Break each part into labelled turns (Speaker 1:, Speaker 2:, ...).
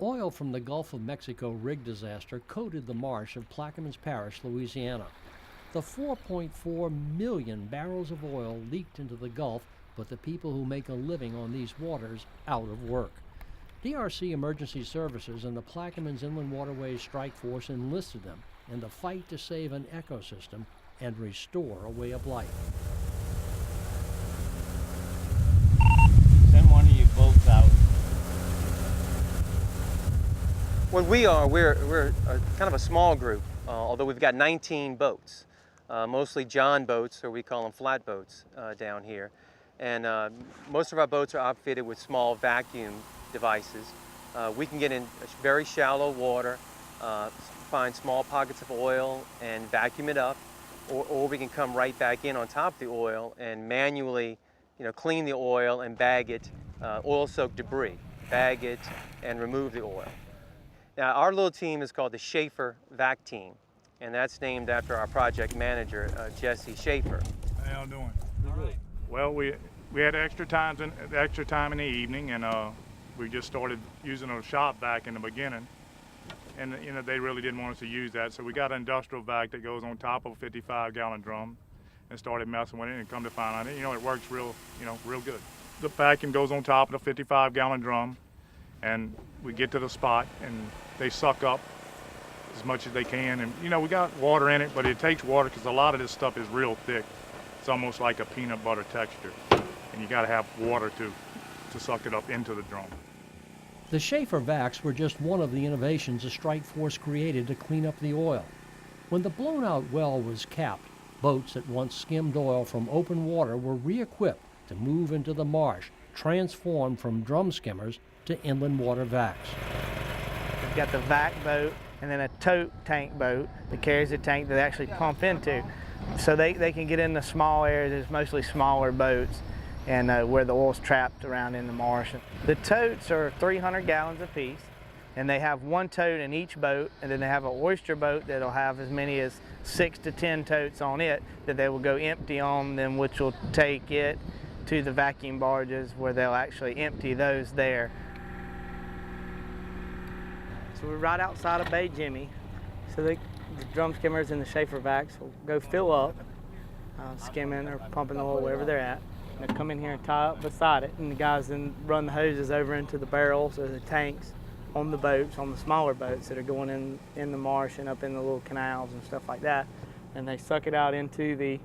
Speaker 1: Oil from the Gulf of Mexico rig disaster coated the marsh of Plaquemines Parish, Louisiana. The 4.4 million barrels of oil leaked into the Gulf put the people who make a living on these waters out of work. DRC Emergency Services and the Plaquemines Inland Waterways Strike Force enlisted them in the fight to save an ecosystem and restore a way of life.
Speaker 2: Send one of you boats out.
Speaker 3: Well, we're kind of a small group, although we've got 19 boats, mostly John boats, or we call them flat boats down here. And most of our boats are outfitted with small vacuum devices. We can get in very shallow water, find small pockets of oil and vacuum it up, or we can come right back in on top of the oil and manually, clean the oil and bag it, oil-soaked debris, bag it and remove the oil. Now, our little team is called the Schaefer Vac Team, and that's named after our project manager, Jesse Schaefer.
Speaker 4: How y'all doing? Good. Well, we had extra time in the evening, and we just started using a shop vac in the beginning, and they really didn't want us to use that, so we got an industrial vac that goes on top of a 55-gallon drum, and started messing with it, and come to find out, it works real good. The vacuum goes on top of the 55-gallon drum, and we get to the spot, and they suck up as much as they can, and we got water in it, but it takes water because a lot of this stuff is real thick. It's almost like a peanut butter texture, and you got to have water to suck it up into the drum.
Speaker 1: The Schaefer vacs were just one of the innovations the strike force created to clean up the oil. When the blown-out well was capped, boats that once skimmed oil from open water were re-equipped to move into the marsh, transformed from drum skimmers to inland water vacs.
Speaker 2: We've got the vac boat and then a tote tank boat that carries the tank that they actually pump into. So they can get in the small areas. There's mostly smaller boats and where the oil's trapped around in the marsh. The totes are 300 gallons apiece, and they have one tote in each boat, and then they have an oyster boat that'll have as many as 6 to 10 totes on it that they will go empty on, then which will take it to the vacuum barges where they'll actually empty those there. So we're right outside of Bay Jimmy. So the drum skimmers and the Schaefer vacs will go fill up, skimming or pumping the oil wherever they're at. And they'll come in here and tie up beside it, and the guys then run the hoses over into the barrels or the tanks on the boats, on the smaller boats that are going in the marsh and up in the little canals and stuff like that. And they suck it out into the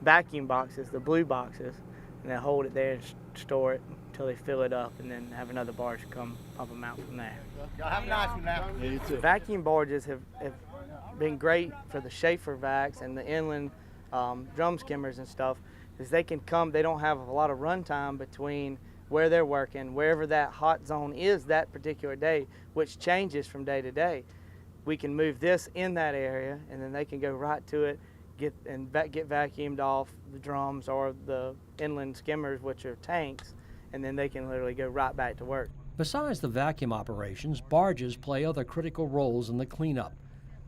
Speaker 2: vacuum boxes, the blue boxes, and they hold it there and store it until they fill it up, and then have another barge come pump them out from there.
Speaker 5: Y'all have a nice one now.
Speaker 4: Yeah, you too.
Speaker 2: Vacuum barges have been great for the Schaefer vacs and the inland drum skimmers and stuff, is they can come, they don't have a lot of run time between where they're working, wherever that hot zone is that particular day, which changes from day to day. We can move this in that area, and then they can go right to it, get vacuumed off the drums or the inland skimmers, which are tanks, and then they can literally go right back to work.
Speaker 1: Besides the vacuum operations, barges play other critical roles in the cleanup.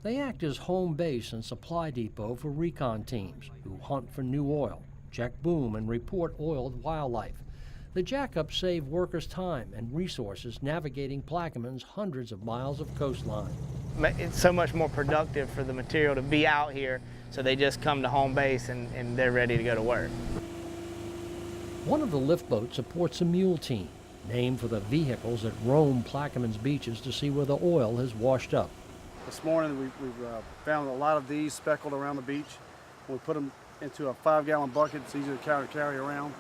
Speaker 1: They act as home base and supply depot for recon teams who hunt for new oil, check boom, and report oiled wildlife. The jackups save workers' time and resources navigating Plaquemines' hundreds of miles of coastline.
Speaker 2: It's so much more productive for the material to be out here, so they just come to home base and they're ready to go to work.
Speaker 1: One of the lift boats supports a mule team, named for the vehicles that roam Plaquemines beaches to see where the oil has washed up.
Speaker 6: This morning we've found a lot of these speckled around the beach. We put them into a 5-gallon bucket. It's easy to carry around.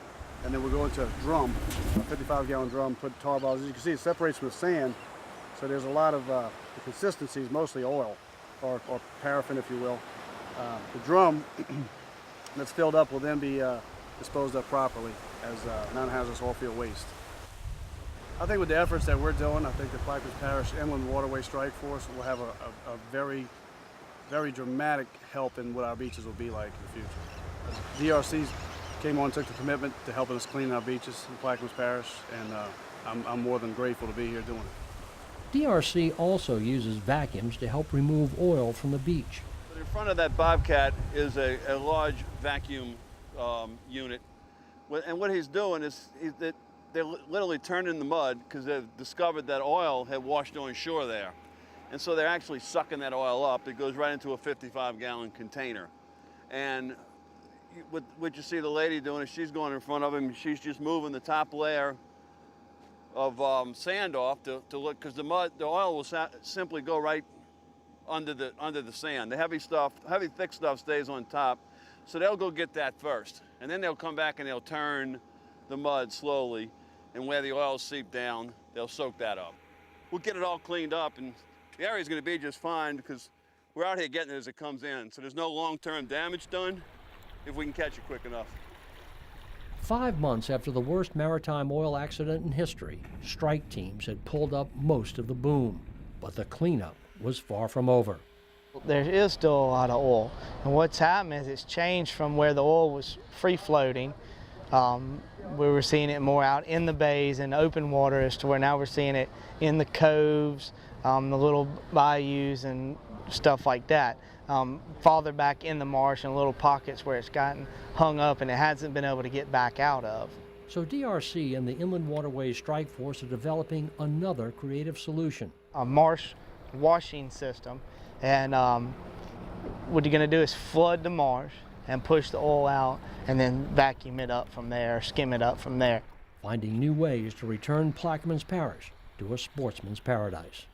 Speaker 6: And then we'll go into a drum, a 55-gallon drum, put tar balls. As you can see, it separates from the sand. So there's a lot of the consistency is mostly oil or paraffin, if you will. The drum that's filled up will then be disposed of properly as non-hazardous oilfield waste. I think with the efforts that we're doing, I think the Plaquemines Parish Inland Waterway Strike Force will have a very, very dramatic help in what our beaches will be like in the future. DRC came on and took the commitment to helping us clean our beaches in Plaquemines Parish, and I'm more than grateful to be here doing it.
Speaker 1: DRC also uses vacuums to help remove oil from the beach.
Speaker 7: In front of that Bobcat is a large vacuum unit, and what he's doing is that literally turned in the mud because they've discovered that oil had washed on shore there. And so they're actually sucking that oil up. It goes right into a 55-gallon container. And what you see the lady doing is she's going in front of him. She's just moving the top layer of sand off to look, because the oil will simply go right under the sand. The heavy thick stuff stays on top. So they'll go get that first. And then they'll come back and they'll turn the mud slowly. And where the oil seeped down, they'll soak that up. We'll get it all cleaned up, and the area's gonna be just fine because we're out here getting it as it comes in. So there's no long-term damage done if we can catch it quick enough.
Speaker 1: 5 months after the worst maritime oil accident in history, strike teams had pulled up most of the boom, but the cleanup was far from over.
Speaker 2: There is still a lot of oil, and what's happened is it's changed from where the oil was free floating. We were seeing it more out in the bays and open water, as to where now we're seeing it in the coves, the little bayous and stuff like that. Farther back in the marsh and little pockets where it's gotten hung up and it hasn't been able to get back out of.
Speaker 1: So DRC and the Inland Waterways Strike Force are developing another creative solution.
Speaker 2: A marsh washing system, and what you're going to do is flood the marsh and push the oil out and then vacuum it up from there, skim it up from there.
Speaker 1: Finding new ways to return Plaquemines Parish to a sportsman's paradise.